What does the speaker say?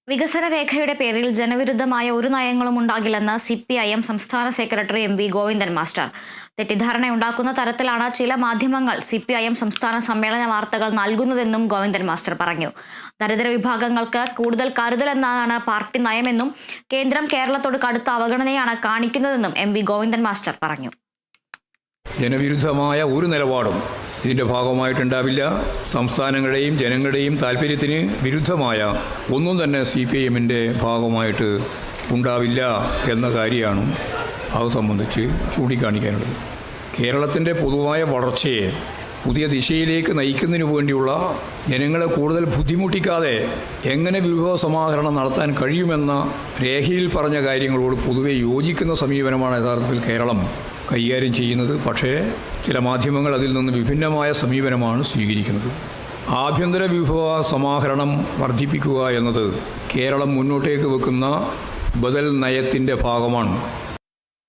വികസന രേഖയുടെ പേരിൽ ജനവിരുദ്ധമായ ഒരു നയങ്ങളും ഉണ്ടാകില്ലെന്ന് CPIM സംസ്ഥാന സെക്രട്ടറി MV ഗോവിന്ദൻ മാസ്റ്റർ. തെറ്റിദ്ധാരണയുണ്ടാക്കുന്ന തരത്തിലാണ് ചില മാധ്യമങ്ങൾ CPIM സംസ്ഥാന സമ്മേളന വാർത്തകൾ നൽകുന്നതെന്നും ഗോവിന്ദൻ മാസ്റ്റർ പറഞ്ഞു. ദരിദ്ര വിഭാഗങ്ങൾക്ക് കൂടുതൽ കരുതലെന്നാണ് പാർട്ടി നയമെന്നും കേന്ദ്രം കേരളത്തോട് കടുത്ത അവഗണനയാണ് കാണിക്കുന്നതെന്നും MV ഗോവിന്ദൻ മാസ്റ്റർ പറഞ്ഞു. ജനവിരുദ്ധമായ ഒരു നിലപാടും ഇതിൻ്റെ ഭാഗമായിട്ടുണ്ടാവില്ല. സംസ്ഥാനങ്ങളുടെയും ജനങ്ങളുടെയും താല്പര്യത്തിന് വിരുദ്ധമായ ഒന്നും തന്നെ CPIMൻ്റെ ഭാഗമായിട്ട് ഉണ്ടാവില്ല എന്ന കാര്യമാണ് അത് സംബന്ധിച്ച് ചൂണ്ടിക്കാണിക്കാനുള്ളത്. കേരളത്തിൻ്റെ പൊതുവായ വളർച്ചയെ പുതിയ ദിശയിലേക്ക് നയിക്കുന്നതിന് വേണ്ടിയുള്ള ജനങ്ങളെ കൂടുതൽ ബുദ്ധിമുട്ടിക്കാതെ എങ്ങനെ വിഭവ സമാഹരണം നടത്താൻ കഴിയുമെന്ന രേഖയിൽ പറഞ്ഞ കാര്യങ്ങളോട് പൊതുവെ യോജിക്കുന്ന സമീപനമാണ് യഥാർത്ഥത്തിൽ കേരളം കൈകാര്യം ചെയ്യുന്നത്. പക്ഷേ ചില മാധ്യമങ്ങൾ അതിൽ നിന്ന് വിഭിന്നമായ സമീപനമാണ് സ്വീകരിക്കുന്നത്. ആഭ്യന്തര വിഭവ സമാഹരണം വർദ്ധിപ്പിക്കുക എന്നത് കേരളം മുന്നോട്ടേക്ക് വെക്കുന്ന ബദൽ നയത്തിൻ്റെ ഭാഗമാണ്.